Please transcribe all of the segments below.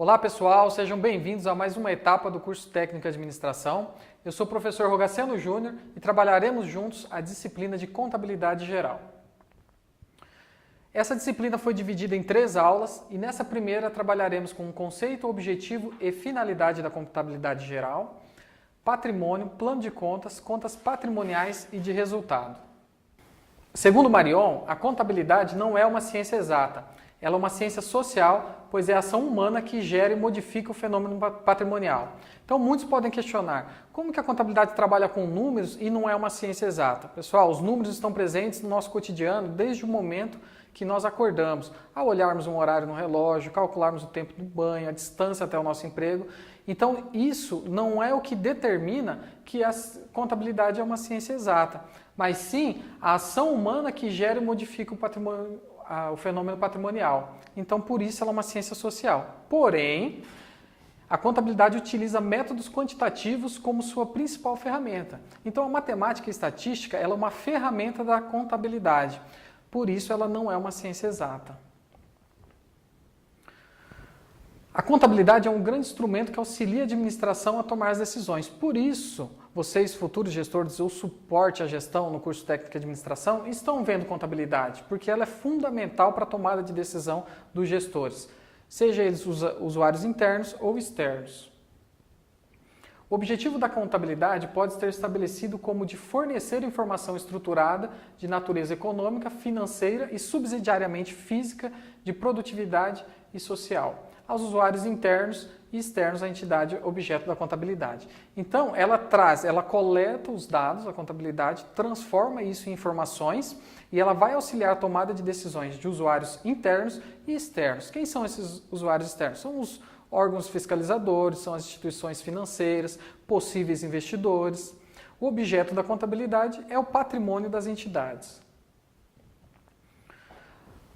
Olá pessoal, sejam bem-vindos a mais uma etapa do curso Técnico de Administração. Eu sou o professor Rogaciano Júnior e trabalharemos juntos a disciplina de Contabilidade Geral. Essa disciplina foi dividida em 3 aulas e nessa primeira trabalharemos com o conceito, objetivo e finalidade da contabilidade geral, patrimônio, plano de contas, contas patrimoniais e de resultado. Segundo Marion, a contabilidade não é uma ciência exata. Ela é uma ciência social, pois é a ação humana que gera e modifica o fenômeno patrimonial. Então, muitos podem questionar, como que a contabilidade trabalha com números e não é uma ciência exata? Pessoal, os números estão presentes no nosso cotidiano desde o momento que nós acordamos, ao olharmos um horário no relógio, calcularmos o tempo do banho, a distância até o nosso emprego. Então, isso não é o que determina que a contabilidade é uma ciência exata, mas sim a ação humana que gera e modifica o fenômeno patrimonial. Então, por isso, ela é uma ciência social. Porém, a contabilidade utiliza métodos quantitativos como sua principal ferramenta. Então, a matemática e a estatística ela é uma ferramenta da contabilidade. Por isso, ela não é uma ciência exata. A contabilidade é um grande instrumento que auxilia a administração a tomar as decisões. Por isso, vocês, futuros gestores ou suporte à gestão no curso técnico de administração, estão vendo contabilidade, porque ela é fundamental para a tomada de decisão dos gestores, seja eles usuários internos ou externos. O objetivo da contabilidade pode ser estabelecido como de fornecer informação estruturada de natureza econômica, financeira e subsidiariamente física, de produtividade e social, aos usuários internos e externos à entidade objeto da contabilidade. Então, ela coleta os dados, a contabilidade, transforma isso em informações e ela vai auxiliar a tomada de decisões de usuários internos e externos. Quem são esses usuários externos? São os órgãos fiscalizadores, são as instituições financeiras, possíveis investidores. O objeto da contabilidade é o patrimônio das entidades.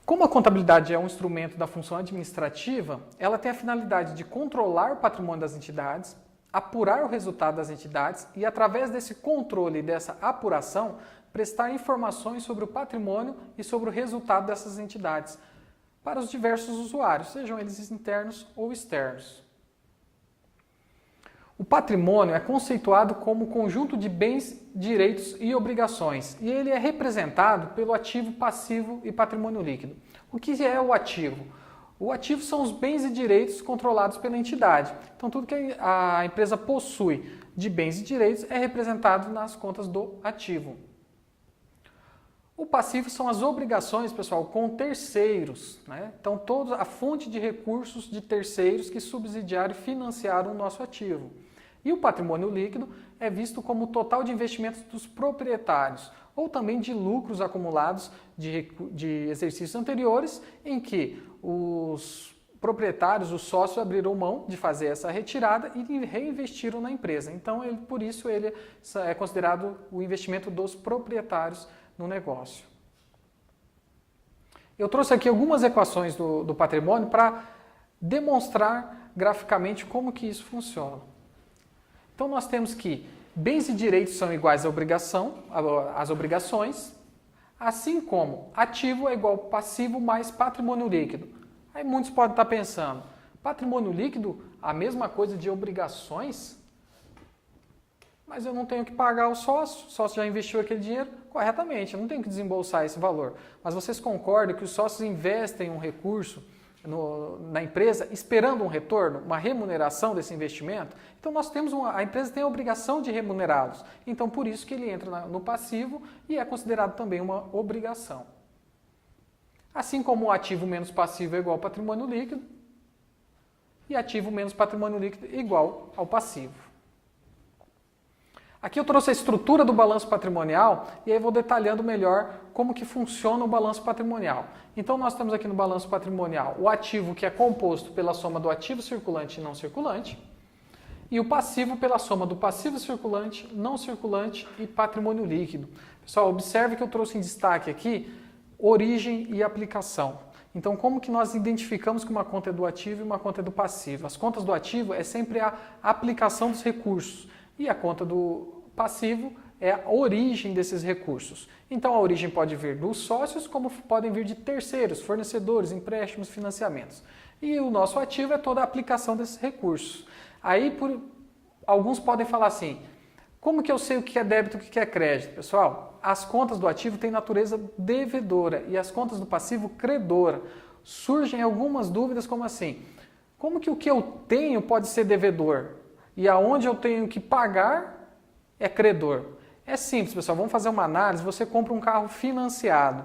Como a contabilidade é um instrumento da função administrativa, ela tem a finalidade de controlar o patrimônio das entidades, apurar o resultado das entidades e, através desse controle e dessa apuração, prestar informações sobre o patrimônio e sobre o resultado dessas entidades para os diversos usuários, sejam eles internos ou externos. O patrimônio é conceituado como conjunto de bens, direitos e obrigações, e ele é representado pelo ativo, passivo e patrimônio líquido. O que é o ativo? O ativo são os bens e direitos controlados pela entidade. Então, tudo que a empresa possui de bens e direitos é representado nas contas do ativo. O passivo são as obrigações, pessoal, com terceiros, né? Então, toda a fonte de recursos de terceiros que subsidiaram e financiaram o nosso ativo. E o patrimônio líquido é visto como o total de investimentos dos proprietários, ou também de lucros acumulados de exercícios anteriores, em que os proprietários, os sócios, abriram mão de fazer essa retirada e reinvestiram na empresa. Então, por isso, ele é considerado o investimento dos proprietários no negócio. Eu trouxe aqui algumas equações do patrimônio para demonstrar graficamente como que isso funciona. Então, nós temos que bens e direitos são iguais às obrigações, assim como ativo é igual passivo mais patrimônio líquido. Aí muitos podem estar pensando, patrimônio líquido, a mesma coisa de obrigações? Mas eu não tenho que pagar o sócio já investiu aquele dinheiro corretamente, eu não tenho que desembolsar esse valor. Mas vocês concordam que os sócios investem um recurso na empresa esperando um retorno, uma remuneração desse investimento? Então a empresa tem a obrigação de remunerá-los. Então por isso que ele entra no passivo e é considerado também uma obrigação. Assim como o ativo menos passivo é igual ao patrimônio líquido e ativo menos patrimônio líquido é igual ao passivo. Aqui eu trouxe a estrutura do balanço patrimonial e aí vou detalhando melhor como que funciona o balanço patrimonial. Então nós temos aqui no balanço patrimonial o ativo que é composto pela soma do ativo circulante e não circulante e o passivo pela soma do passivo circulante, não circulante e patrimônio líquido. Pessoal, observe que eu trouxe em destaque aqui origem e aplicação. Então, como que nós identificamos que uma conta é do ativo e uma conta é do passivo? As contas do ativo é sempre a aplicação dos recursos. E a conta do passivo é a origem desses recursos. Então a origem pode vir dos sócios, como podem vir de terceiros, fornecedores, empréstimos, financiamentos. E o nosso ativo é toda a aplicação desses recursos. Aí, alguns podem falar assim, como que eu sei o que é débito e o que é crédito? Pessoal, as contas do ativo têm natureza devedora e as contas do passivo credora. Surgem algumas dúvidas como assim, como que o que eu tenho pode ser devedor e aonde eu tenho que pagar é credor? É simples, pessoal, vamos fazer uma análise, você compra um carro financiado,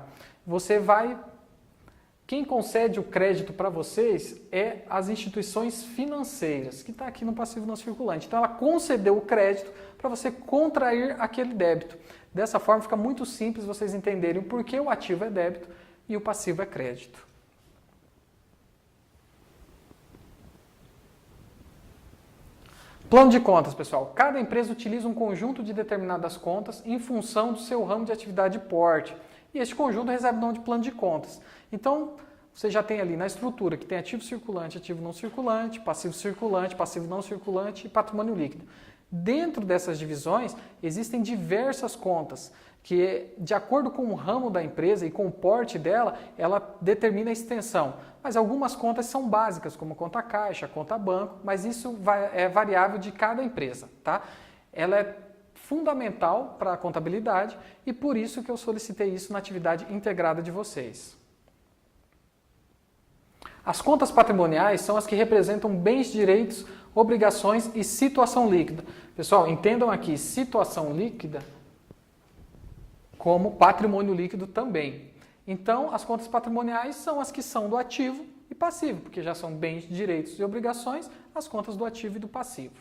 quem concede o crédito para vocês é as instituições financeiras, que está aqui no passivo não circulante. Então ela concedeu o crédito para você contrair aquele débito. Dessa forma fica muito simples vocês entenderem por que o ativo é débito e o passivo é crédito. Plano de contas, pessoal. Cada empresa utiliza um conjunto de determinadas contas em função do seu ramo de atividade e porte. E este conjunto recebe o nome de plano de contas. Então, você já tem ali na estrutura que tem ativo circulante, ativo não circulante, passivo não circulante e patrimônio líquido. Dentro dessas divisões, existem diversas contas que, de acordo com o ramo da empresa e com o porte dela, ela determina a extensão. Mas algumas contas são básicas, como conta caixa, conta banco, mas isso é variável de cada empresa, tá? Ela é fundamental para a contabilidade e por isso que eu solicitei isso na atividade integrada de vocês. As contas patrimoniais são as que representam bens, direitos, obrigações e situação líquida. Pessoal, entendam aqui, situação líquida como patrimônio líquido também. Então, as contas patrimoniais são as que são do ativo e passivo, porque já são bens, direitos e obrigações, as contas do ativo e do passivo.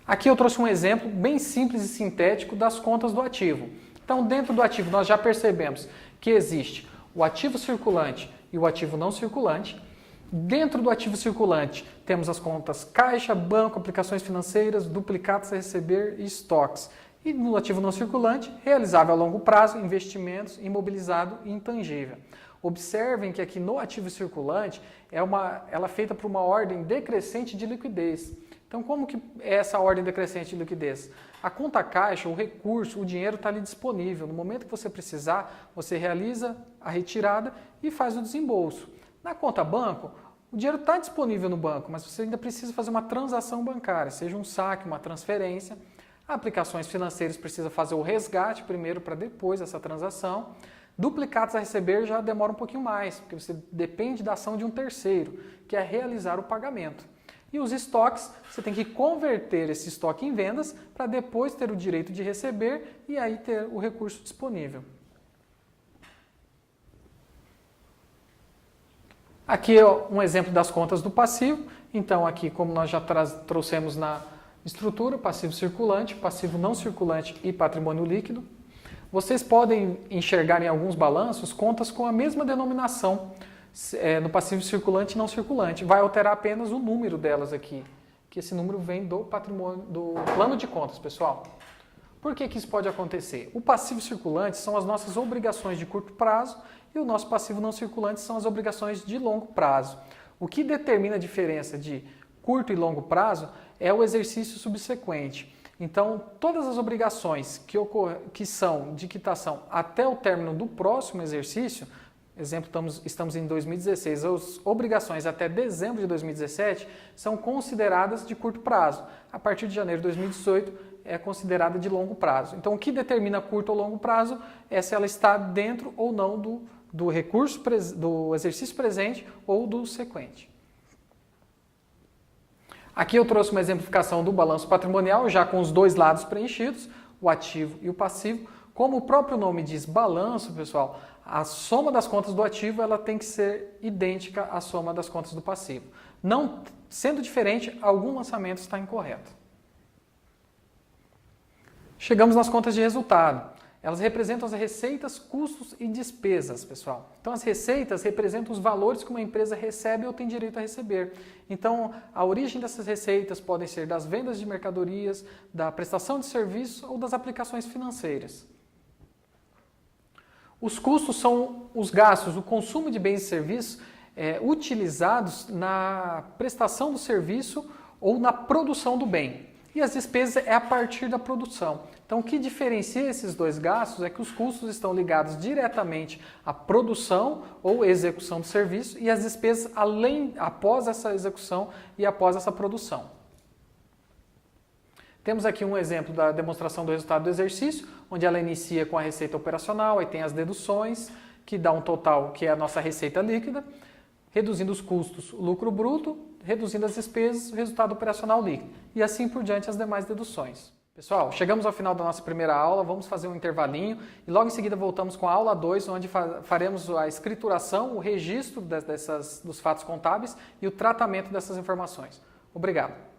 Aqui eu trouxe um exemplo bem simples e sintético das contas do ativo. Então, dentro do ativo, nós já percebemos que existe o ativo circulante e o ativo não circulante. Dentro do ativo circulante, temos as contas caixa, banco, aplicações financeiras, duplicados a receber e estoques. E no ativo não circulante, realizável a longo prazo, investimentos, imobilizado e intangível. Observem que aqui no ativo circulante, ela é feita por uma ordem decrescente de liquidez. Então, como que é essa ordem decrescente de liquidez? A conta caixa, o recurso, o dinheiro está ali disponível. No momento que você precisar, você realiza a retirada e faz o desembolso. Na conta banco, o dinheiro está disponível no banco, mas você ainda precisa fazer uma transação bancária, seja um saque, uma transferência. Aplicações financeiras precisa fazer o resgate primeiro para depois essa transação. Duplicados a receber já demora um pouquinho mais, porque você depende da ação de um terceiro, que é realizar o pagamento. E os estoques, você tem que converter esse estoque em vendas para depois ter o direito de receber e aí ter o recurso disponível. Aqui é um exemplo das contas do passivo. Então aqui, como nós já trouxemos na estrutura, passivo circulante, passivo não circulante e patrimônio líquido. Vocês podem enxergar em alguns balanços contas com a mesma denominação no passivo circulante e não circulante. Vai alterar apenas o número delas aqui, que esse número vem do patrimônio, do plano de contas, pessoal. Por que isso pode acontecer? O passivo circulante são as nossas obrigações de curto prazo e o nosso passivo não circulante são as obrigações de longo prazo. O que determina a diferença de curto e longo prazo é o exercício subsequente. Então, todas as obrigações que são de quitação até o término do próximo exercício, exemplo, estamos em 2016, as obrigações até dezembro de 2017 são consideradas de curto prazo. A partir de janeiro de 2018 é considerada de longo prazo. Então, o que determina curto ou longo prazo é se ela está dentro ou não do recurso, do exercício presente ou do sequente. Aqui eu trouxe uma exemplificação do balanço patrimonial, já com os dois lados preenchidos, o ativo e o passivo. Como o próprio nome diz balanço, pessoal, a soma das contas do ativo ela tem que ser idêntica à soma das contas do passivo. Não sendo diferente, algum lançamento está incorreto. Chegamos nas contas de resultado. Elas representam as receitas, custos e despesas, pessoal. Então, as receitas representam os valores que uma empresa recebe ou tem direito a receber. Então, a origem dessas receitas podem ser das vendas de mercadorias, da prestação de serviços ou das aplicações financeiras. Os custos são os gastos, o consumo de bens e serviços utilizados na prestação do serviço ou na produção do bem. E as despesas é a partir da produção. Então, o que diferencia esses dois gastos é que os custos estão ligados diretamente à produção ou execução do serviço e as despesas após essa execução e após essa produção. Temos aqui um exemplo da demonstração do resultado do exercício, onde ela inicia com a receita operacional, aí tem as deduções, que dá um total, que é a nossa receita líquida, reduzindo os custos, o lucro bruto, reduzindo as despesas, o resultado operacional líquido. E assim por diante as demais deduções. Pessoal, chegamos ao final da nossa primeira aula, vamos fazer um intervalinho e logo em seguida voltamos com a aula 2, onde faremos a escrituração, o registro dos fatos contábeis e o tratamento dessas informações. Obrigado.